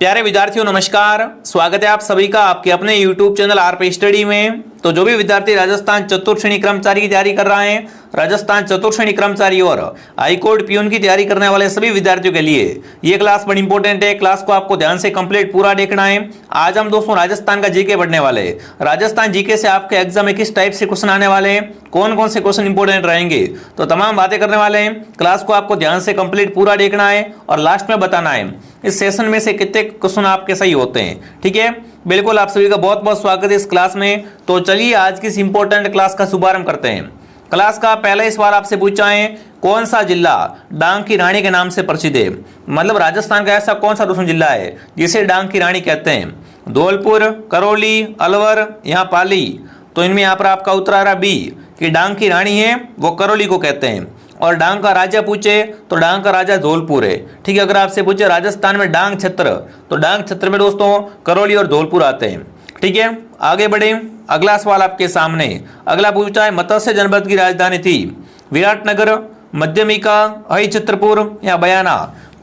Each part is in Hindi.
प्यारे विद्यार्थियों नमस्कार, स्वागत है आप सभी का आपके अपने YouTube चैनल आरपी स्टडी में। तो जो भी विद्यार्थी राजस्थान चतुर्थ श्रेणी कर्मचारी की तैयारी कर रहे हैं, राजस्थान चतुर्थ श्रेणी कर्मचारी और हाईकोर्ट पीयून की तैयारी करने वाले सभी विद्यार्थियों के लिए ये क्लास बड़ी इंपॉर्टेंट है। क्लास को आपको ध्यान से कंप्लीट पूरा देखना है। आज हम दोस्तों राजस्थान का जीके पढ़ने वाले हैं। राजस्थान जीके से आपके एग्जाम में किस टाइप से क्वेश्चन आने वाले हैं, कौन कौन से क्वेश्चन इंपॉर्टेंट रहेंगे, तो तमाम बातें करने वाले हैं। क्लास को आपको ध्यान से कंप्लीट पूरा देखना है और लास्ट में बताना है इस सेशन में से कितने क्वेश्चन आपके सही होते हैं। ठीक है, बिल्कुल आप सभी का बहुत बहुत स्वागत है इस क्लास में। तो चलिए आज की इस इंपॉर्टेंट क्लास का शुभारंभ करते हैं। क्लास का पहला सवाल आपसे पूछा है, कौन सा जिला डांग की रानी के नाम से प्रसिद्ध है। मतलब राजस्थान का ऐसा कौन सा दूसरा जिला है जिसे डांग की रानी कहते हैं। धौलपुर, करौली, अलवर, यहाँ पाली। तो इनमें यहाँ पर आपका उत्तर आ रहा बी कि डांग की रानी है वो करौली को कहते हैं। और डांग का राजा पूछे तो डांग का राजा धौलपुर है। ठीक है, अगर आपसे पूछे राजस्थान में डांग क्षेत्र, तो डांग क्षेत्र में दोस्तों करौली और धौलपुर आते हैं। ठीक है, आगे बढ़े। अगला सवाल आपके सामने अगला पूछा है, मत्स्य जनपद की राजधानी थी विराटनगर, मध्यमिका, अहि चित्रपुर या बयाना।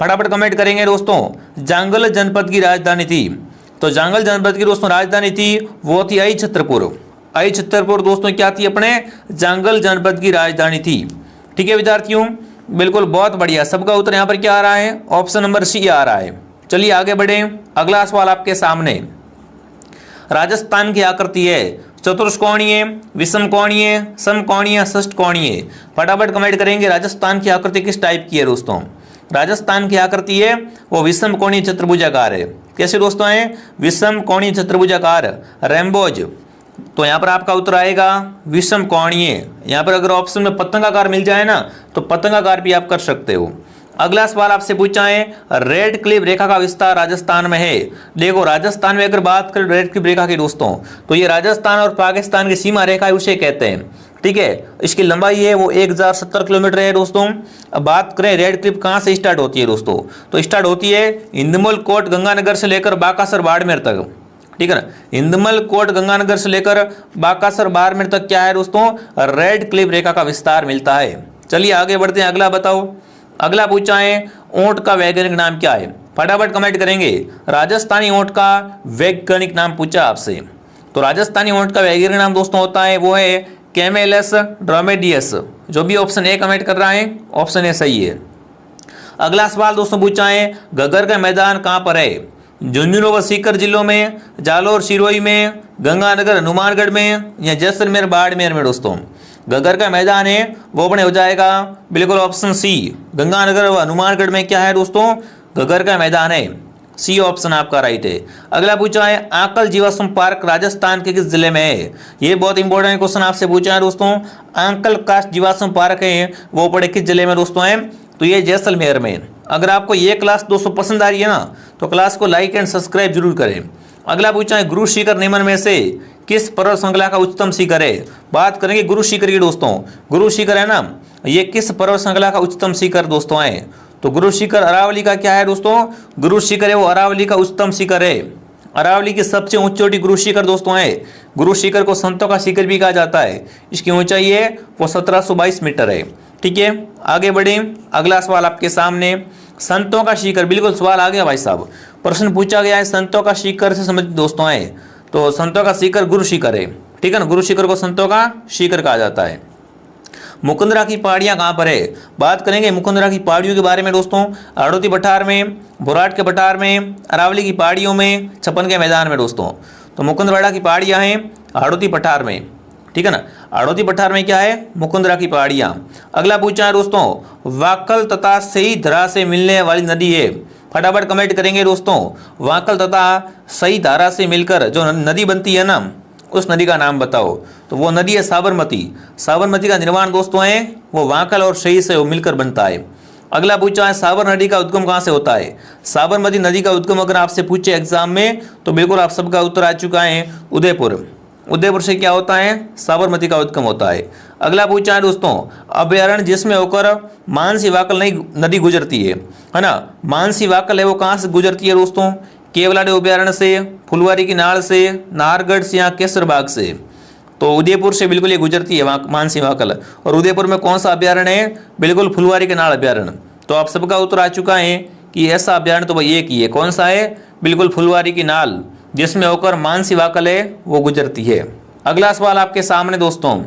फटाफट कमेंट करेंगे दोस्तों। जांगल जनपद की राजधानी थी, तो जांगल जनपद की दोस्तों राजधानी थी वो थी अहि चित्रपुर। अहि चित्रपुर दोस्तों क्या थी, अपने जांगल जनपद की राजधानी थी। ठीक है विद्यार्थियों, बिल्कुल बहुत बढ़िया। सबका उत्तर यहाँ पर क्या आ रहा है, ऑप्शन नंबर सी आ रहा है। चलिए आगे बढ़े। अगला सवाल आपके सामने, राजस्थान की आकृति है चतुष्कोणीय, विषमकोणीय, समकोणीय, षष्ठकोणीय। फटाफट कमेंट करेंगे राजस्थान की आकृति किस टाइप की है दोस्तों। राजस्थान की आकृति है वो विषमकोणीय चतुर्भुजाकार है। कैसे दोस्तों है, विषमकोणीय चतुर्भुजाकार, रेम्बोज। तो यहाँ पर आपका उत्तर आएगा विषम कोणीय। यहाँ पर अगर ऑप्शन में पतंगाकार मिल जाए ना तो पतंगाकार भी आप कर सकते हो। अगला सवाल आपसे पूछा है, रेड क्लिफ रेखा का विस्तार राजस्थान में है। देखो राजस्थान में अगर बात करें रेड क्लिफ रेखा की दोस्तों, तो ये राजस्थान और पाकिस्तान की सीमा रेखा है, उसे कहते हैं। ठीक है, इसकी लंबाई है वो 1070 किलोमीटर है दोस्तों। अब बात करें रेड क्लिफ कहाँ से स्टार्ट होती है दोस्तों, तो स्टार्ट होती है इंदमोल कोट गंगानगर से लेकर बाकासर बाड़मेर तक। ठीक है ना, इंदमल कोट गंगानगर से लेकर बाकासर बाड़मेर तक क्या है दोस्तों, रेड क्लिफ रेखा का विस्तार मिलता है। चलिए आगे बढ़ते हैं। अगला बताओ। अगला पूछा है, ऊंट का वैज्ञानिक नाम क्या है। फटाफट कमेंट करेंगे। राजस्थानी ऊंट का वैज्ञानिक नाम पूछा आपसे, तो राजस्थानी ऊंट का वैज्ञानिक नाम दोस्तों होता है वो है कैमेलस ड्रोमेडियस। जो भी ऑप्शन ए कमेंट कर रहा है ऑप्शन ए सही है। अगला सवाल दोस्तों पूछा है, घग्गर का मैदान कहाँ पर है। झुंझुनू व सीकर जिलों में, जालोर सिरोही में, गंगानगर हनुमानगढ़ में या जैसलमेर बाड़मेर में दोस्तों। घग्गर का मैदान है वो अपने हो जाएगा बिल्कुल ऑप्शन सी, गंगानगर व हनुमानगढ़ में क्या है दोस्तों, घग्गर का मैदान है। सी ऑप्शन आपका राइट है। अगला पूछा है, आंकल जीवाश्म पार्क राजस्थान के किस जिले में है। ये बहुत इंपॉर्टेंट क्वेश्चन आपसे पूछा है दोस्तों। आंकल कास्ट जीवाश्म पार्क है वो पड़े किस जिले में दोस्तों है, तो ये जैसलमेर में। अगर आपको ये क्लास दोस्तों पसंद आ रही है ना तो क्लास को लाइक एंड सब्सक्राइब जरूर करें। अगला पूछा है, गुरु शिखर निम्न में से किस पर्वत श्रृंखला का उच्चतम शिखर है। बात करेंगे गुरु शिखर की दोस्तों। गुरु शिखर है ना, ये किस पर्वत श्रृंखला का उच्चतम शिखर दोस्तों है, तो गुरु शिखर अरावली का क्या है दोस्तों, गुरु शिखर है वो अरावली का उच्चतम शिखर है। अरावली की सबसे ऊंची चोटी गुरु शिखर दोस्तों है। गुरु शिखर को संतों का शिखर भी कहा जाता है। इसकी ऊंचाई है वो 1722 मीटर है। ठीक है, आगे बढ़े। अगला सवाल आपके सामने, संतों का शिखर। बिल्कुल सवाल आ गया भाई साहब, प्रश्न पूछा गया है संतों का शिखर से संबंधित दोस्तों है, तो संतों का शिखर गुरु शिखर है। ठीक है ना, गुरु शिखर को संतों का शिखर कहा जाता है। मुकुंदरा की पहाड़ियां कहाँ पर है। बात करेंगे मुकुंदरा की पहाड़ियों के बारे में दोस्तों। हाड़ौती पठार में, बुराट के पठार में, अरावली की पहाड़ियों में, छप्पन के मैदान में दोस्तों। तो मुकुंदवाड़ा की पहाड़ियां हैं हाड़ौती पठार में। ठीक है ना, हाड़ौती पठार में क्या है, मुकुंदरा की पहाड़ियां। अगला पूछा है दोस्तों, वाकल तथा सही धारा से मिलने वाली नदी है। फटाफट कमेंट करेंगे दोस्तों। वाकल तथा सही धारा से मिलकर जो नदी बनती है ना, उस नदी का नाम बताओ। तो वो नदी है साबरमती। साबरमती का निर्माण दोस्तों है वो वाकल और सही से मिलकर बनता है। अगला पूछा है, साबर नदी का उद्गम कहाँ से होता है। साबरमती नदी का उद्गम अगर आपसे पूछे एग्जाम में तो बिल्कुल आप सबका उत्तर आ चुका है, उदयपुर। उदयपुर से क्या होता है, साबरमती का उद्गम होता है। अगला पूछा है दोस्तों, अभ्यारण्य जिसमें होकर मानसी वाकल नदी गुजरती है ना। मानसी वाकल है वो कहाँ से गुजरती है दोस्तों, केवलाडे अभ्यारण्य से, फुलवारी की नाड़ से, नाहरगढ़ से या केसरबाग से। तो उदयपुर से बिल्कुल ये गुजरती है मानसी वाकल। और उदयपुर में कौन सा अभ्यारण्य है, बिल्कुल फुलवारी के नाड़ अभ्यारण्य। तो आप सबका उत्तर आ चुका है कि ऐसा अभ्यारण्य तो भाई एक ही है, कौन सा है? बिल्कुल फुलवारी की नाल, जिसमें होकर मानसी वाकल है वो गुजरती है। अगला सवाल आपके सामने दोस्तों,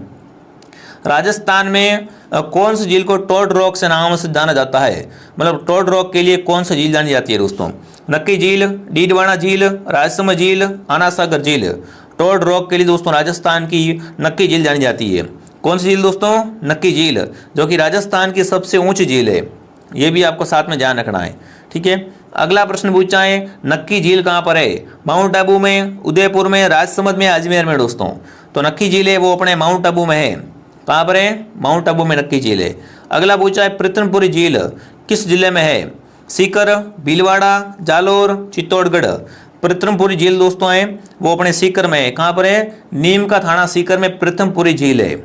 राजस्थान में कौन सी झील को टोड रॉक से नाम से जाना जाता है? मतलब टोड रॉक के लिए कौन सी झील जानी जाती है दोस्तों? नक्की झील, डीडवाना झील, राजसमंद झील, आना सागर झील। टोड रॉक के लिए दोस्तों राजस्थान की नक्की झील जानी जाती है। कौन सी झील दोस्तों? नक्की झील, जो कि राजस्थान की सबसे ऊंची झील है। ये भी आपको साथ में ध्यान रखना है, ठीक है। अगला प्रश्न पूछा है, नक्की झील कहाँ पर है? माउंट आबू में, उदयपुर में, राजसमंद में, अजमेर में दोस्तों। तो नक्की झील है वो अपने माउंट आबू में है। कहाँ पर है? माउंट आबू में नक्की झील है। अगला पूछा है, पृथनपुरी झील किस जिले में है? सीकर, भीलवाड़ा, जालोर, चित्तौड़गढ़। पृथनपुरी झील दोस्तों है वो अपने सीकर में है। कहाँ पर है? नीम का थाना सीकर में पृथनपुरी झील है।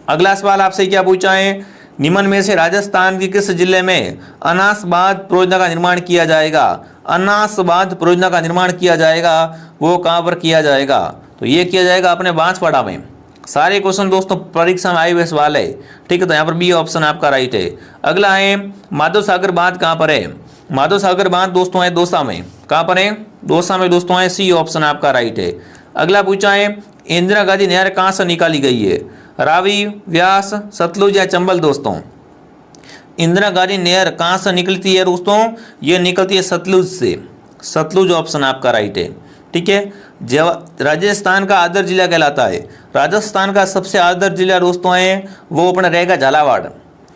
अगला सवाल आपसे क्या पूछा है, निम्न में से राजस्थान के किस जिले में अनासबाद परियोजना का निर्माण किया जाएगा? अनासबाद परियोजना का निर्माण किया जाएगा, वो कहाँ पर किया जाएगा? तो ये किया जाएगा अपने बांसवाड़ा में। सारे क्वेश्चन दोस्तों परीक्षा में आए हुए सवाल है, ठीक है। तो यहाँ पर बी ऑप्शन आपका राइट है। अगला है, माधव सागर बांध कहाँ पर है? माधव सागर बांध दोस्तों है दौसा में। कहाँ पर है? दौसा में दोस्तों है, सी ऑप्शन आपका राइट है। अगला पूछा है, इंदिरा गांधी नहर कहाँ से निकाली गई है? रावी, व्यास, सतलुज या चंबल दोस्तों? इंदिरा गांधी नहर कहाँ से निकलती है दोस्तों? ये निकलती है सतलुज से। सतलुज ऑप्शन आपका राइट है, ठीक है। राजस्थान का आदर जिला कहलाता है। राजस्थान का सबसे आदर जिला दोस्तों है वो अपना रहेगा झालावाड़।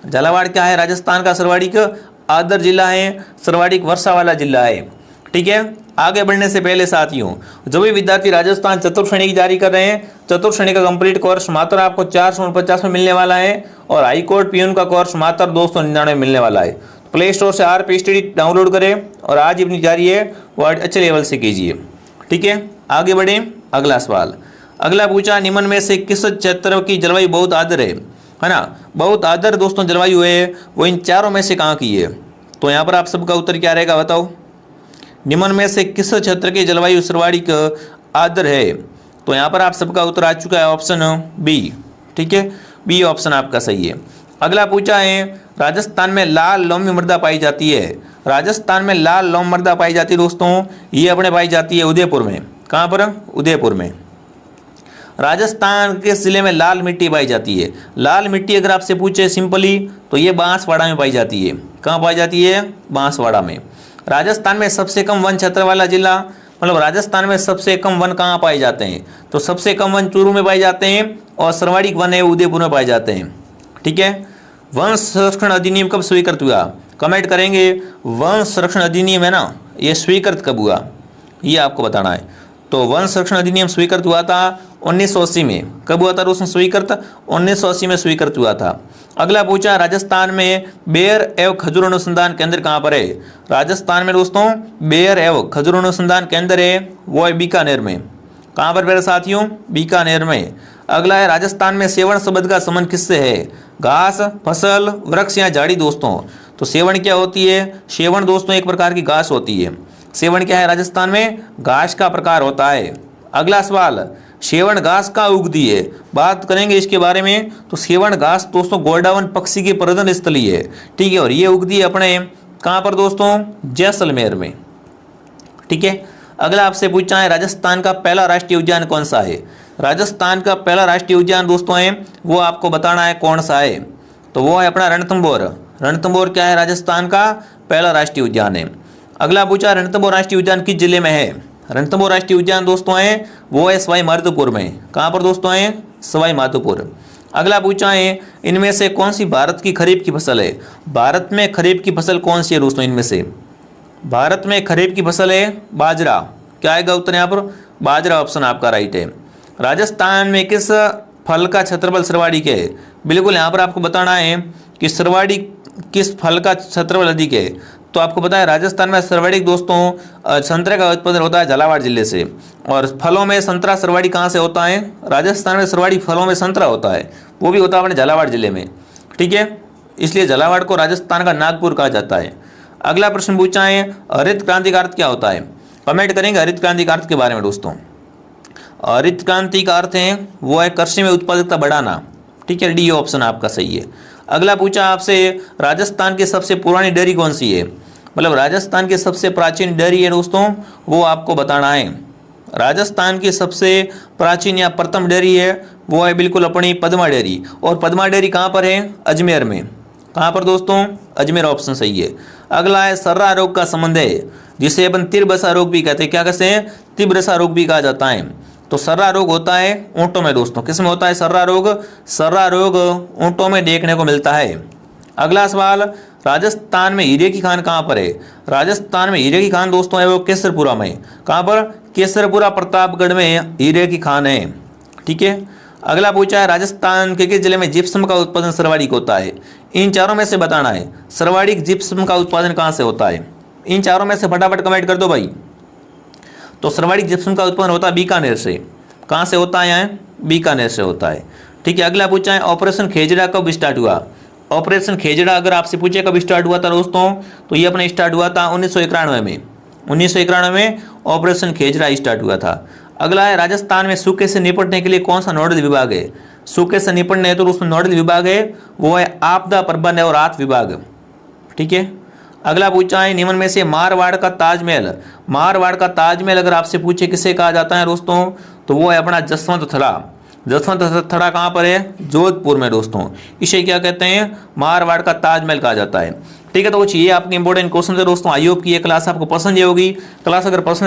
झालावाड़ क्या है? राजस्थान का सर्वाधिक आदर जिला है, सर्वाधिक वर्षा वाला जिला है, ठीक है। आगे बढ़ने से पहले साथियों, जो भी विद्यार्थी राजस्थान चतुर्थ श्रेणी की जारी कर रहे हैं, चतुर्थ श्रेणी का कंप्लीट कोर्स मात्र आपको 449 में मिलने वाला है और हाईकोर्ट पीयून का कोर्स मात्र 299 में मिलने वाला है। प्ले स्टोर से RP स्टडी डाउनलोड करें और आज अपनी जारी है वो अच्छे लेवल से कीजिए, ठीक है। आगे बढ़े। अगला सवाल, अगला पूछा, निम्न में से किस क्षेत्र की जलवायु बहुत आर्द्र है ना? बहुत आर्द्र दोस्तों जलवायु है वो इन चारों में से कहाँ की है? तो यहाँ पर आप सबका उत्तर क्या रहेगा बताओ? निम्न में से किस क्षेत्र की जलवायु सर्वाधिक आर्द्र है? तो यहाँ पर आप सबका उत्तर आ चुका है ऑप्शन बी, ठीक है। बी ऑप्शन आपका सही है। अगला पूछा है, राजस्थान में लाल लोमी मृदा पाई जाती है। राजस्थान में लाल लोम मृदा पाई जाती है दोस्तों, ये अपने पाई जाती है उदयपुर में। कहाँ पर? उदयपुर में। राजस्थान के जिले में लाल मिट्टी पाई जाती है। लाल मिट्टी अगर आपसे पूछे सिंपली तो ये बांसवाड़ा में पाई जाती है। कहाँ पाई जाती है? बांसवाड़ा में। राजस्थान में सबसे कम वन क्षेत्र वाला जिला, मतलब राजस्थान में सबसे कम वन कहाँ पाए जाते हैं? तो सबसे कम वन चूरू में पाए जाते हैं और सर्वाधिक वन है उदयपुर में पाए जाते हैं, ठीक है। वन संरक्षण अधिनियम कब स्वीकृत हुआ? कमेंट करेंगे। वन संरक्षण अधिनियम है ना, ये स्वीकृत कब हुआ ये आपको बताना है। तो वन संरक्षण अधिनियम स्वीकृत हुआ था 1980 में। कब हुआ था दोस्तों स्वीकृत? 1980 में स्वीकृत हुआ था। अगला पूछा, राजस्थान में बेर एवं खजूर अनुसंधान केंद्र कहाँ पर है? राजस्थान में दोस्तों बेर एवं खजूर अनुसंधान केंद्र है वो है बीकानेर में। कहाँ पर मेरे साथियों? बीकानेर में। अगला है, राजस्थान में सेवण शब्द का संबंध किससे है? घास, फसल, वृक्ष या झाड़ी दोस्तों? तो सेवण क्या होती है? सेवण दोस्तों एक प्रकार की घास होती है। सेवण क्या है? राजस्थान में घास का प्रकार होता है। अगला सवाल, सेवण घास का उगती है, बात करेंगे इसके बारे में। तो सेवण घास दोस्तों गोल्डावन पक्षी की प्रजनन स्थली है, ठीक है। और ये उगती है अपने कहाँ पर दोस्तों? जैसलमेर में, ठीक है। अगला आपसे पूछा है, राजस्थान का पहला राष्ट्रीय उद्यान कौन सा है? राजस्थान का पहला राष्ट्रीय उद्यान दोस्तों है वो आपको बताना है कौन सा है। तो वो है अपना रणथंभौर। रणथंभौर क्या है? राजस्थान का पहला राष्ट्रीय उद्यान है। अगला पूछा, रणथंभौर राष्ट्रीय उद्यान किस जिले में है? रणथंभौर राष्ट्रीय उद्यान दोस्तों है वो है सवाई माधोपुर में। कहाँ पर दोस्तों है? सवाई माधोपुर। अगला पूछा है, इनमें से कौन सी भारत की खरीफ की फसल है? भारत में खरीफ की फसल कौन सी है दोस्तों? इनमें से भारत में खरीफ की फसल है बाजरा। क्या आएगा उत्तर यहाँ पर? बाजरा ऑप्शन आपका राइट है। राजस्थान में किस फल का क्षेत्रफल सर्वाधिक है? बिल्कुल यहाँ पर आपको बताना है कि सर्वाधिक किस फल का क्षेत्रफल अधिक है। तो आपको पता है राजस्थान में सर्वाधिक दोस्तों संतरे का उत्पादन होता है झालावाड़ जिले से। और फलों में संतरा सर्वाधिक कहाँ से होता है? राजस्थान में सर्वाधिक फलों में संतरा होता है, वो भी होता है अपने झालावाड़ जिले में, ठीक है। इसलिए झालावाड़ को राजस्थान का नागपुर कहा जाता है। अगला प्रश्न पूछा है, हरित क्रांति का अर्थ क्या होता है? कमेंट करेंगे हरित क्रांति का अर्थ के बारे में दोस्तों। हरित क्रांति का अर्थ है वो है कृषि में उत्पादकता बढ़ाना, ठीक है। डी ऑप्शन आपका सही है। अगला पूछा आपसे, राजस्थान की सबसे पुरानी डेयरी कौन सी है? मतलब राजस्थान की सबसे प्राचीन डेयरी है दोस्तों, वो आपको बताना है। राजस्थान की सबसे प्राचीन या प्रथम डेयरी है वो है बिल्कुल अपनी पद्मा डेयरी। और पद्मा डेयरी कहाँ पर है? अजमेर में। कहाँ पर दोस्तों? अजमेर, ऑप्शन सही है। अगला है सर्रा रोग का संबंध है, जिसे अपन तीव्र रोग भी कहते हैं। क्या कहते हैं? तीव्र रोग भी कहा जाता है। तो सर्रा रोग होता है ऊँटों में दोस्तों। किस में होता है सर्रा रोग? सर्रा रोग ऊँटों में देखने को मिलता है। अगला सवाल, राजस्थान में हीरे की खान कहाँ पर है? राजस्थान में हीरे की खान दोस्तों है वो केसरपुरा में। कहाँ पर? केसरपुरा, प्रतापगढ़ में हीरे की खान है। ठीक है। अगला पूछा है, राजस्थान के किस जिले में जिप्सम का उत्पादन सर्वाधिक होता है? इन चारों में से बताना है सर्वाधिक जिप्सम का उत्पादन कहाँ से होता है। इन चारों में से फटाफट कमेंट कर दो भाई। तो सर्वाधिक जिप्सम का उत्पादन होता है बीकानेर से। कहाँ से होता है? यहाँ बीकानेर से होता है। ठीक है। अगला पूछा है, ऑपरेशन खेजड़ा कब स्टार्ट हुआ? ऑपरेशन खेजड़ा अगर आपसे पूछे कब स्टार्ट हुआ था दोस्तों, तो ये अपने स्टार्ट हुआ था 1991 में। 1991 में ऑपरेशन खेजड़ा स्टार्ट हुआ था। अगला है, राजस्थान में सूखे से निपटने के लिए कौन सा नोडल विभाग है? सूखे से निपटने है तो उसमें नोडल विभाग है वो है आपदा प्रबंधन और राहत विभाग। ठीक है। अगला पूछा है, निम्न में से मारवाड़ का ताजमहल, मारवाड़ का ताजमहल अगर आपसे पूछे किसे कहा जाता है दोस्तों, तो वो है अपना जसवंत थड़ा। जसवंत थड़ा कहाँ पर है? जोधपुर में दोस्तों। इसे क्या कहते हैं? मारवाड़ का ताजमहल कहा जाता है। ठीक है। तो ये आपके इंपॉर्टेंट क्वेश्चन है दोस्तों। आई होप कि ये क्लास आपको पसंद होगी। क्लास अगर पसंद